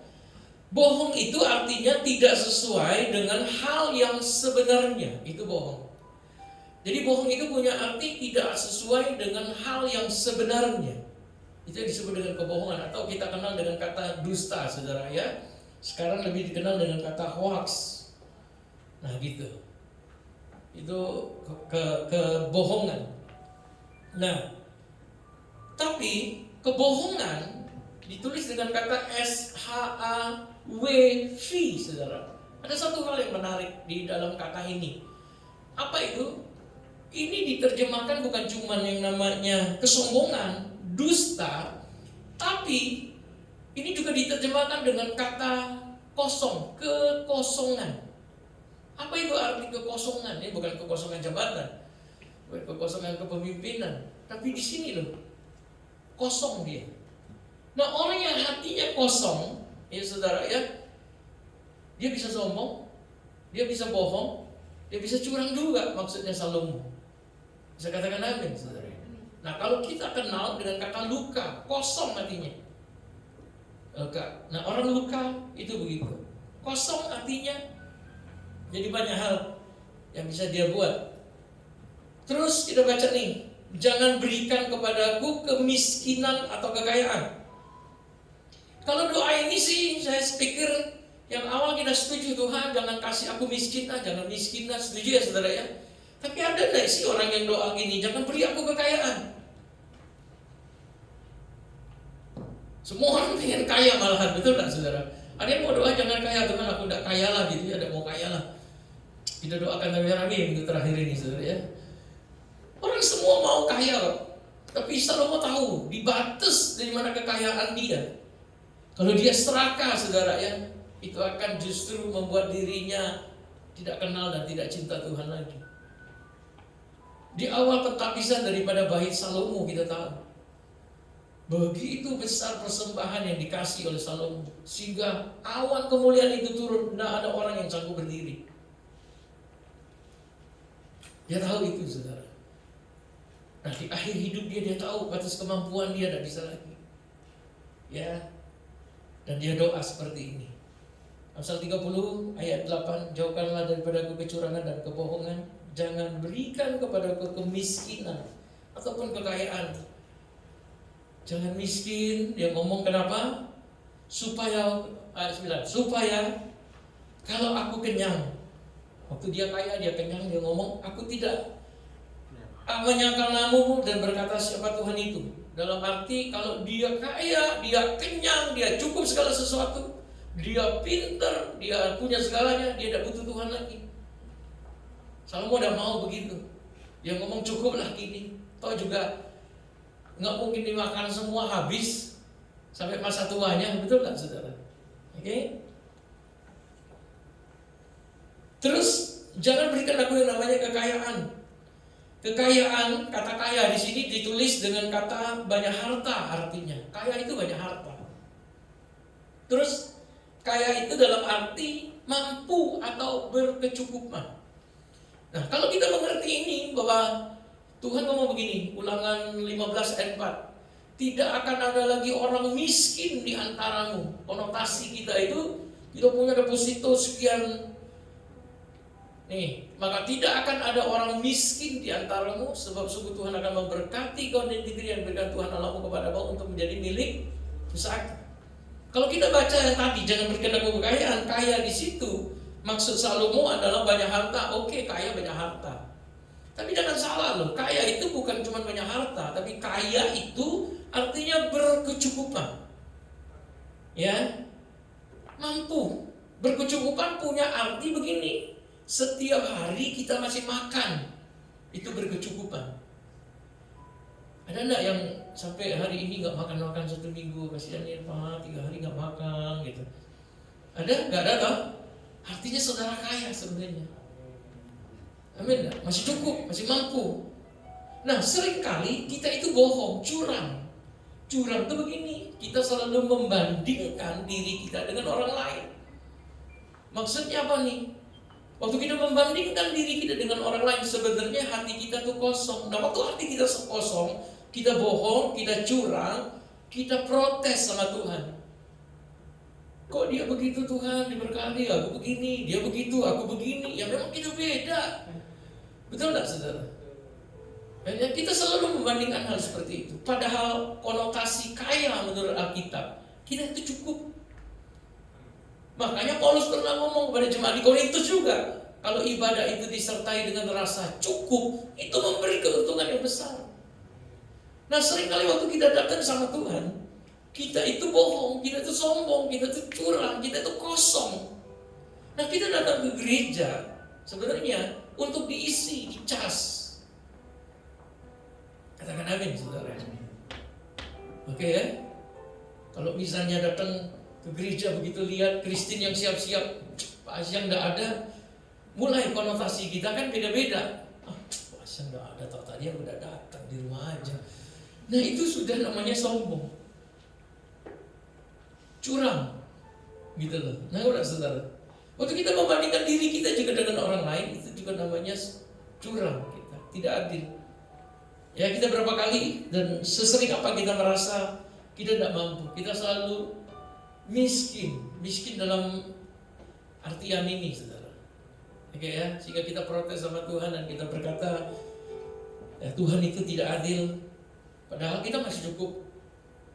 Bohong itu artinya tidak sesuai dengan hal yang sebenarnya. Itu bohong. Jadi bohong itu punya arti tidak sesuai dengan hal yang sebenarnya. Itu yang disebut dengan kebohongan, atau kita kenal dengan kata dusta, saudara ya. Sekarang lebih dikenal dengan kata hoax. Nah gitu. Itu kebohongan. Nah, tapi kebohongan ditulis dengan kata SHAWV, saudara. Ada satu hal yang menarik di dalam kata ini. Apa itu? Ini diterjemahkan bukan cuma yang namanya kesombongan, dusta, Tapi ini juga diterjemahkan dengan kata kosong, kekosongan. Apa itu arti kekosongan? Ini bukan kekosongan jabatan, bukan kekosongan kepemimpinan, tapi di sini loh, kosong dia. Nah, orang yang hatinya kosong, ya saudara ya, dia bisa sombong, dia bisa bohong, dia bisa curang juga, maksudnya Salomo. Bisa katakan amin, saudara. Nah, kalau kita kenal dengan kata luka, kosong hatinya. Nah, orang luka itu begitu. Kosong hatinya, jadi banyak hal yang bisa dia buat. Terus kita baca nih, jangan berikan kepadaku kemiskinan atau kekayaan. Kalau doa ini sih, saya pikir yang awal kita setuju, Tuhan jangan kasih aku miskin, jangan miskin, setuju ya saudara ya. Tapi ada enggak sih orang yang doa gini, jangan beri aku kekayaan. Semua orang pengen kaya malahan, betul enggak saudara? Ada yang mau doa jangan kaya, Tuhan aku enggak kaya lah gitu ya, enggak mau kaya lah. Kita doakan amin untuk terakhir ini saudara ya. Orang semua mau kaya loh. Tapi Salomo tahu di batas dari mana kekayaan dia. Kalau dia serakah saudara ya, itu akan justru membuat dirinya tidak kenal dan tidak cinta Tuhan lagi. Di awal pentapisan daripada bait Salomo kita tahu begitu besar persembahan yang dikasih oleh Salomo, sehingga awan kemuliaan itu turun, tidak ada orang yang sanggup berdiri. Dia tahu itu saudara. Nah, di akhir hidup dia tahu batas kemampuan dia tidak bisa lagi. Ya. Dan dia doa seperti ini. Amsal 30 ayat 8, jauhkanlah daripadaku kecurangan dan kebohongan, jangan berikan kepadaku kemiskinan ataupun kekayaan. Jangan miskin, dia ngomong kenapa? Supaya ayat 9, supaya kalau aku kenyang. Waktu dia kaya, dia kenyang, dia ngomong aku tidak menyangkal namamu dan berkata siapa Tuhan itu. Dalam arti kalau dia kaya, dia kenyang, dia cukup segala sesuatu, dia pintar, dia punya segalanya, dia tidak butuh Tuhan lagi. Salomo udah mau begitu. Dia ngomong cukuplah gini. Toh juga nggak mungkin dimakan semua habis sampai masa tuanya, betul nggak saudara? Oke? Terus jangan berikan aku yang namanya kekayaan. Kekayaan, kata kaya di sini ditulis dengan kata banyak harta artinya. Kaya itu banyak harta. Terus kaya itu dalam arti mampu atau berkecukupan. Nah, kalau kita mengerti ini bahwa Tuhan ngomong begini, Ulangan 15 ayat 4, tidak akan ada lagi orang miskin di antaramu. Konotasi kita itu, kita punya deposito sekian. Nih, maka tidak akan ada orang miskin di antaramu, sebab sungguh Tuhan akan memberkati kau dan negeri yang berikan Tuhan Allahmu kepadamu untuk menjadi milik pusaka. Kalau kita baca yang tadi, jangan berikan aku kekayaan, kaya di situ maksud Salomo adalah banyak harta. Oke, kaya banyak harta. Tapi jangan salah loh, kaya itu bukan cuma banyak harta, tapi kaya itu artinya berkecukupan. Ya, mampu. Berkecukupan punya arti begini. Setiap hari kita masih makan, itu berkecukupan. Ada enggak yang sampai hari ini nggak makan 1 minggu, kasihan ya Pak, 3 hari nggak makan gitu? Ada? Nggak ada toh? Artinya saudara kaya sebenarnya. Amin. Masih cukup, masih mampu. Nah, seringkali kita itu bohong, curang. Curang itu begini, kita selalu membandingkan diri kita dengan orang lain. Maksudnya apa nih? Waktu kita membandingkan diri kita dengan orang lain, sebenarnya hati kita tuh kosong. Nah, waktu hati kita kosong, kita bohong, kita curang, kita protes sama Tuhan. Kok dia begitu Tuhan, diberkati, aku begini, dia begitu, aku begini. Ya memang kita beda. Betul nggak saudara? Ya, kita selalu membandingkan hal seperti itu. Padahal konotasi kaya menurut Alkitab, kita itu cukup. Makanya Paulus pernah ngomong kepada jemaat di Korintus juga, kalau ibadah itu disertai dengan rasa cukup, itu memberi keuntungan yang besar. Nah, seringkali waktu kita datang sama Tuhan, kita itu bohong, kita itu sombong, kita itu curang, kita itu kosong. Nah, kita datang ke gereja sebenarnya untuk diisi, dicas. Katakan amin, saudara. Oke ya? Kalau misalnya datang ke gereja begitu lihat Kristen yang siap-siap, Pak Asyang enggak ada, mulai konotasi kita kan beda-beda. Pak Asyang enggak ada, tahu tadi aku udah datang di rumah aja. Nah itu sudah namanya sombong, curang, gitu loh. Nah udah saudara, waktu kita membandingkan diri kita juga dengan orang lain, itu juga namanya curang kita, tidak adil. Ya kita berapa kali dan sesering apa kita merasa kita tidak mampu, kita selalu miskin dalam artian ini, saudara. Oke ya, sehingga kita protes sama Tuhan dan kita berkata, ya, Tuhan itu tidak adil. Padahal kita masih cukup.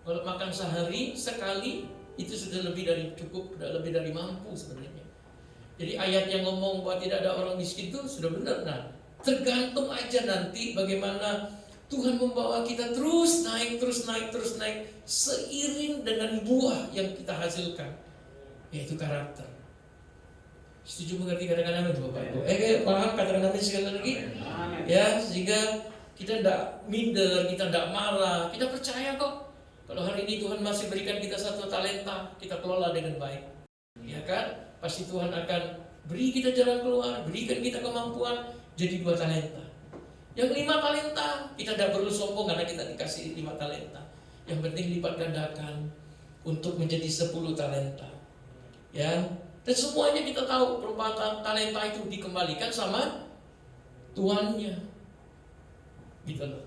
Kalau makan sehari sekali itu sudah lebih dari cukup, sudah lebih dari mampu sebenarnya. Jadi ayat yang ngomong bahwa tidak ada orang miskin itu sudah benar. Nah, tergantung aja nanti bagaimana Tuhan membawa kita terus naik seiring dengan buah yang kita hasilkan, yaitu karakter. Setuju mengerti kata-kata amin Bapak Ibu? Paham kata-kata amin sekali lagi? Ya, sehingga kita tidak minder, kita tidak marah, kita percaya kok. Kalau hari ini Tuhan masih berikan kita 1 talenta, kita kelola dengan baik, ya kan? Pasti Tuhan akan beri kita jalan keluar, berikan kita kemampuan jadi 2 talenta. Yang 5 talenta, kita tidak perlu sombong karena kita dikasih 5 talenta. Yang penting lipat gandakan untuk menjadi 10 talenta. Ya, dan semuanya kita tahu perubahan talenta itu dikembalikan sama tuannya. Gitu loh.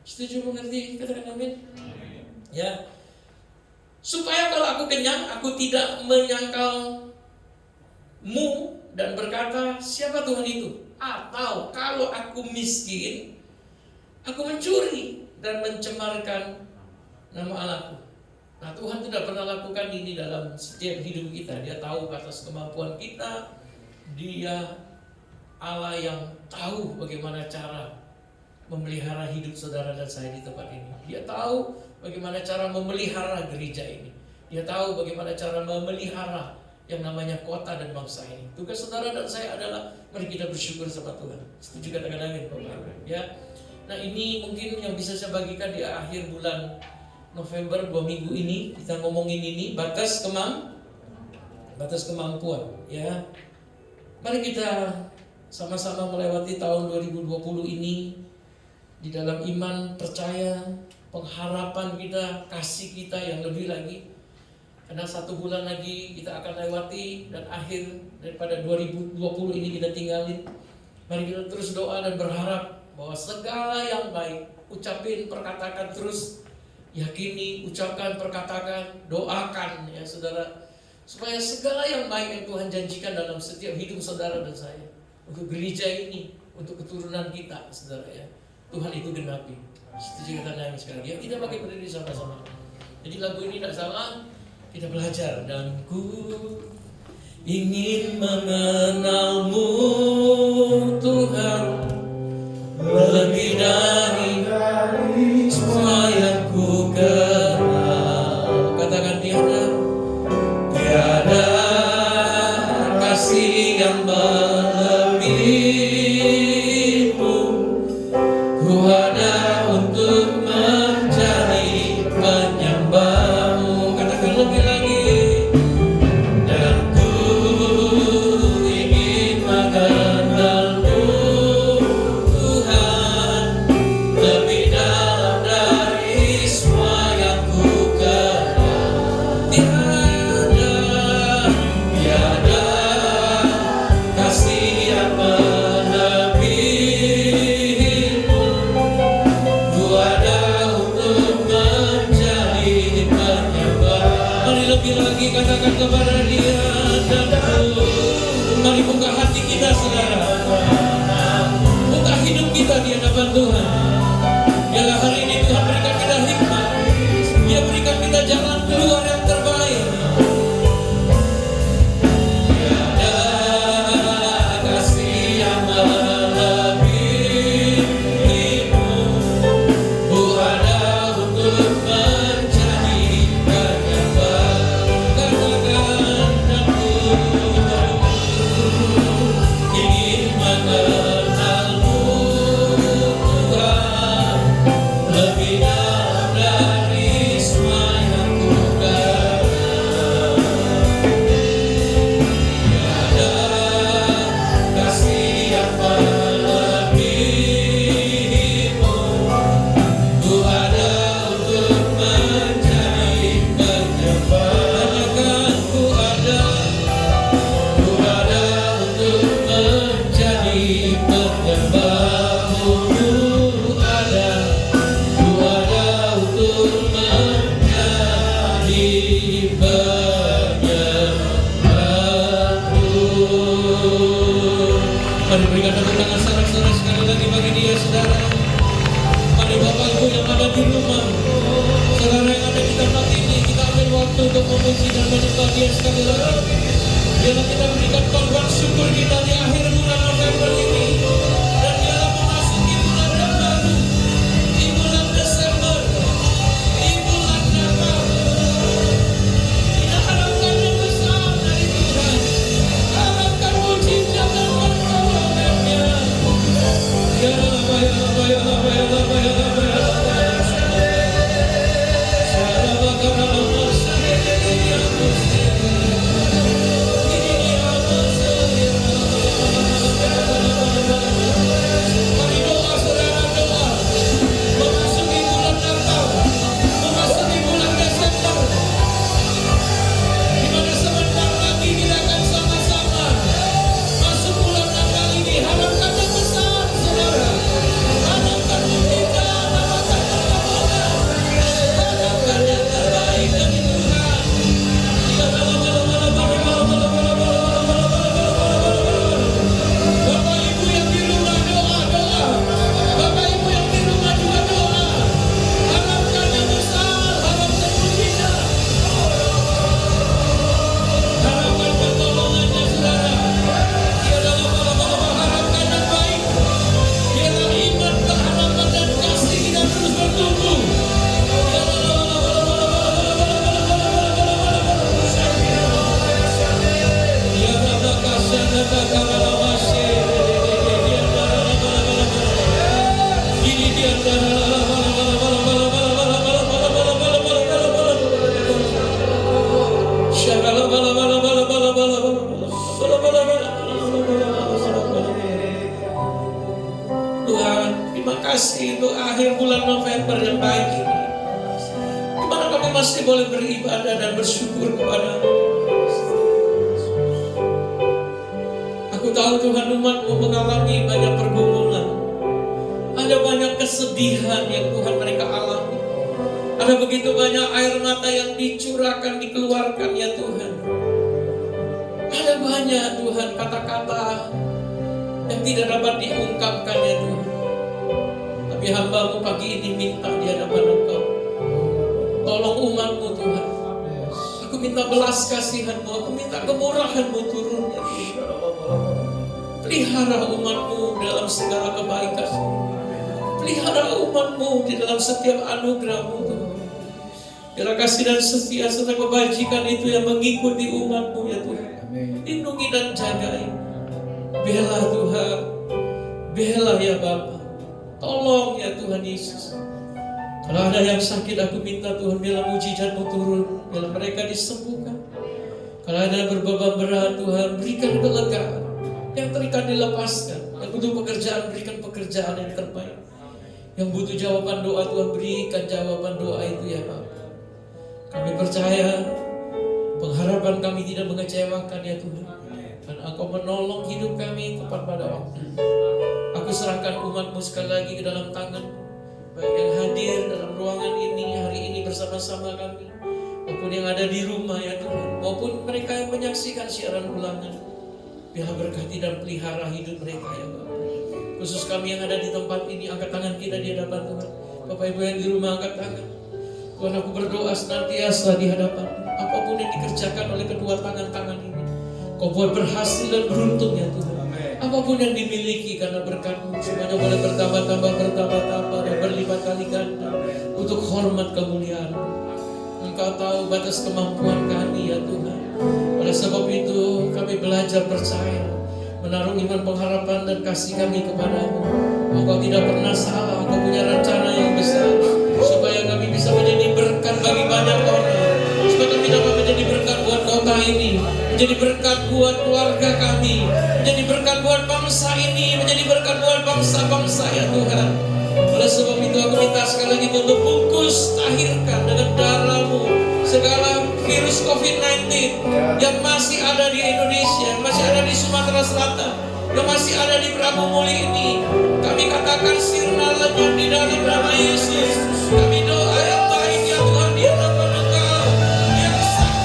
Setuju mengerti katakan amin? Ya. Supaya kalau aku kenyang, aku tidak menyangkalmu dan berkata, siapa Tuhan itu? Atau kalau aku miskin, aku mencuri dan mencemarkan nama Allahku. Nah Tuhan tidak pernah lakukan ini dalam setiap hidup kita. Dia tahu batas kemampuan kita. Dia Allah yang tahu bagaimana cara memelihara hidup saudara dan saya di tempat ini. Dia tahu bagaimana cara memelihara gereja ini. Dia tahu bagaimana cara memelihara yang namanya kota dan bangsa ini. Tugas saudara dan saya adalah mari kita bersyukur sama Tuhan. Setuju katakan amin Bapak? Ya. Nah ini mungkin yang bisa saya bagikan di akhir bulan November 2 minggu ini kita ngomongin ini batas kemampuan. Ya. Mari kita sama-sama melewati tahun 2020 ini di dalam iman, percaya, pengharapan kita, kasih kita yang lebih lagi. Karena 1 bulan lagi kita akan lewati dan akhir daripada 2020 ini kita tinggalin. Mari kita terus doa dan berharap bahwa segala yang baik, ucapin, perkatakan terus, yakini, ucapkan, perkatakan, doakan ya saudara. Supaya segala yang baik yang Tuhan janjikan dalam setiap hidup saudara dan saya, untuk gereja ini, untuk keturunan kita saudara ya, Tuhan itu genapi. Setuju kata Nabi sekali. Ya kita pakai berdiri sama-sama. Jadi lagu ini tidak salah. Kita belajar dan ku ingin mengenalmu Tuhan lebih dari semua yang ku kenal. Katakan tiada kasih yang melebihimu. Ku ada untuk mencari penyembahmu. Katakan lebih lagi. Dan ku ingin mengenalmu Tuhan lebih dalam dari semua yang ku kenal. Tiada kasih yang melebihimu. Ku ada untuk mencari penyembah. Mari lebih lagi katakan kepada Dia dan ku. Mari buka hati kita saudara. Buka hidup kita di hadapan Tuhan. Biarlah hari ini Tuhan berikan kita hikmat. Dia berikan kita jalan keluar yang terbaik. Tiada kasih yang melebihimu. Ku ada untuk mencari penyembah. Katakan aku ingin mengenalmu Tuhan Mari berikan tepuk tangan sorak-sorai sekali lagi bagi dia, saudara. Mari Bapak Ibu yang ada di rumah, saudara yang ada di tempat ini, kita ambil waktu untuk memuji dan menyembah dia sekali lagi. Biarlah kita berikan korban syukur kita di akhir bulan November ini, dan biarlah memasuki bulan yang baru, di bulan Desember, di bulan Natal. Kita harapkan yang besar dari Tuhan, harapkan mujizat dan pertolongannya. Ya Allah, ya Allah, ya Allah, ya Allah, ya Allah, ya Allah. Tuhan, terima kasih untuk akhir bulan November yang baik ini, di mana kami masih boleh beribadah dan bersyukur kepada-Mu. Aku tahu Tuhan, umat-Mu mengalami banyak pergumulan, ada banyak kesedihan yang Tuhan mereka alami, ada begitu banyak air mata yang dicurahkan, dikeluarkan ya Tuhan. Ada banyak Tuhan kata-kata yang tidak dapat diungkapkan ya Tuhan. Tapi hamba-Mu pagi ini minta di hadapan Engkau, tolong umat-Mu Tuhan. Aku minta belas kasihan-Mu, aku minta kemurahan-Mu turun ya Tuhan. Pelihara umat-Mu dalam segala kebaikan, pelihara umat-Mu di dalam setiap anugerah-Mu Tuhan. Biarlah kasih dan setia serta kebajikan itu yang mengikuti umat-Mu ya Tuhan. Lindungi dan jagai. Bela Tuhan, bela ya Bapa. Tolong ya Tuhan Yesus. Kalau ada yang sakit, aku minta Tuhan, biarlah mujizat-Mu turun, biarlah mereka disembuhkan. Kalau ada yang berbeban berat, Tuhan berikan kelegaan. Yang terikat dilepaskan, yang butuh pekerjaan berikan pekerjaan yang terbaik. Yang butuh jawaban doa, Tuhan berikan jawaban doa itu ya Bapa. Kami percaya pengharapan kami tidak mengecewakan ya Tuhan, dan Engkau menolong hidup kami tepat pada waktu. Aku serahkan umat-Mu sekali lagi ke dalam tangan, baik yang hadir dalam ruangan ini hari ini bersama-sama kami, maupun yang ada di rumah ya Tuhan, maupun mereka yang menyaksikan siaran ulangan. Biarlah berkati dan pelihara hidup mereka ya Bapak. Khusus kami yang ada di tempat ini, angkat tangan kita di hadapan Tuhan. Bapak Ibu yang di rumah angkat tangan. Tuhan, aku berdoa senantiasa di hadapan apapun yang dikerjakan oleh kedua tangan-tangan ini, Kau buat berhasil dan beruntung ya Tuhan. Apapun yang dimiliki karena berkat-Mu, semuanya boleh bertambah dan berlipat kali ganda untuk hormat kemuliaan. Engkau tahu batas kemampuan kami ya Tuhan. Oleh sebab itu kami belajar percaya, menaruh iman, pengharapan dan kasih kami kepadamu. Engkau tidak pernah salah, Engkau punya rencana yang besar, supaya kami bisa menjadi berkat bagi banyak orang, supaya kami dapat menjadi berkat buat kota ini, menjadi berkat buat keluarga kami, menjadi berkat buat bangsa ini, menjadi berkat buat bangsa-bangsa ya Tuhan. Oleh sebab itu aku minta sekali lagi untuk bungkus, tahirkan dengan darah-Mu segala virus COVID-19 yang masih ada di Indonesia, yang masih ada di Sumatera Selatan, yang masih ada di Prabu Muli ini. Kami katakan sirna lenyap di dalam nama Yesus. Kami doa yang baik ya Tuhan di hadapan Engkau, yang sakit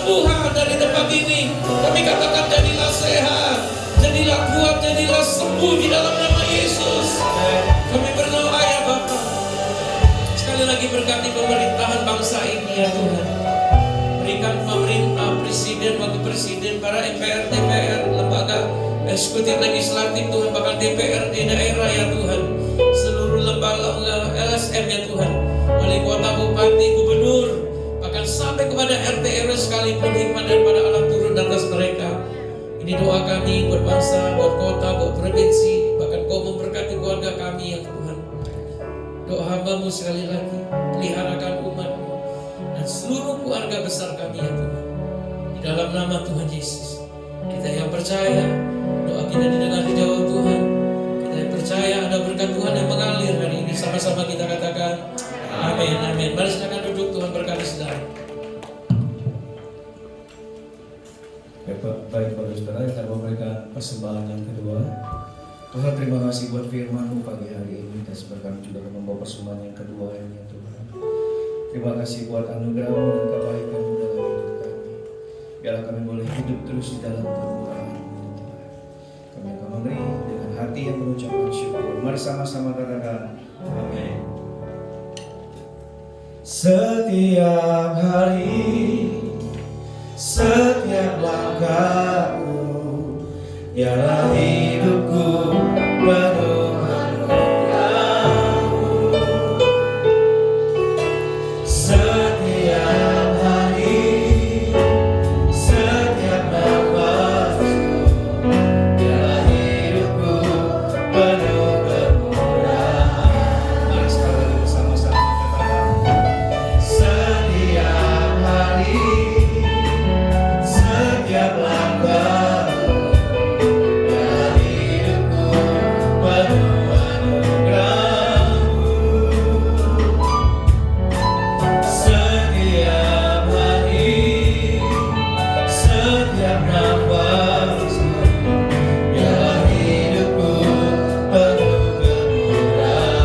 kesembuhan dari tempat ini. Kami katakan jadilah sehat, jadilah kuat, jadilah sembuh di dalam nama Yesus. Kami berdoa ya Bapa. Sekali lagi berkati pemerintahan bangsa ini ya Tuhan. Berikan pemerintah, presiden, wakil presiden, para MPR, DPR, lembaga eksekutif legislatif Tuhan, bahkan DPR di daerah ya Tuhan, seluruh lembaga LSM ya Tuhan, wali kota, bupati, gubernur, bahkan sampai kepada RT RW sekalipun, hikmat daripada Allah turun atas mereka. Ini doa kami buat bangsa, buat kota, buat provinsi, bahkan Kau memberkati keluarga kami ya Tuhan. Doa hamba-Mu sekali lagi, peliharakan umat-Mu dan seluruh keluarga besar kami ya Tuhan. Di dalam nama Tuhan Yesus, kita yang percaya doa kita didengar dijawab Tuhan. Kita yang percaya ada berkat Tuhan yang mengalir hari ini. Sama-sama kita katakan amin, amin. Mari silakan duduk, Tuhan berkati saudara. Baik Bapak Saudara, kita memberikan persembahan yang kedua. Tuhan, terima kasih buat firman-Mu pagi hari ini, dan sebab kami juga membawa persembahan yang kedua ini ya Tuhan. Terima kasih buat anugerah-Mu dan kebaikan-Mu dalam hidup kami. Biarlah kami boleh hidup terus di dalam kemurahan-Mu ya Tuhan. Kami akan memberi dengan hati yang mengucapkan syukur. Mari sama-sama katakan amin. Setiap hari, setiap langkahku, biarlah hidupku penuh anugerah-Mu. Setiap hari, setiap nafasku, biarlah hidupku penuh kemurahan. Mari sekali lagi bersama-sama katakan setiap hari, setiap langkahku, biarlah hidupku penuh anugerah-Mu. Setiap hari, setiap nafasku, biarlah hidupku penuh kemurahan.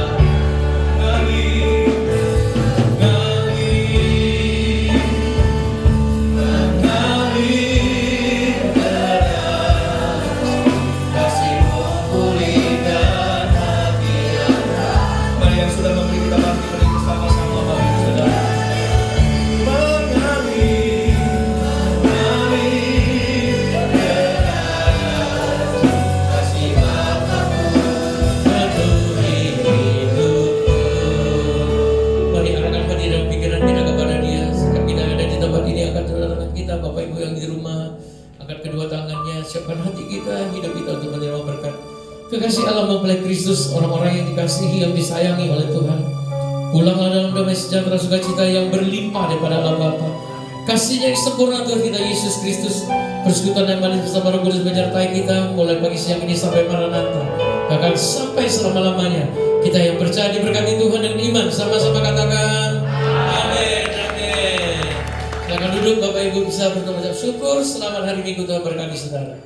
Mari yang sudah memberi kita bantu beri bersama-sama Bapak Ibu Saudara. Kasih Bapa-Mu Penuhi hidupku. Mari arahkan hati dan pikiran kita kepada Dia. Saat kita ada di tempat ini, angkat kedua tangan kita, Bapak Ibu yang di rumah, angkat kedua tangannya, siapkan hati kita, hidup kita untuk menerima berkat. Kekasih Allah mempelai Kristus, orang-orang yang dikasihi, yang disayangi oleh Tuhan, pulanglah dalam damai sejahtera sukacita yang berlimpah daripada Allah Bapa. Kasih-Nya yang sempurna Tuhan kita Yesus Kristus, persekutuan yang manis bersama Roh Kudus menyertai kita mulai pagi siang ini sampai Maranatha, bahkan sampai selama-lamanya. Kita yang percaya diberkati Tuhan dan iman, sama-sama katakan amin, amin. Silakan duduk, Bapak Ibu bisa berdoa syukur. Selamat hari Minggu, Tuhan berkati saudara.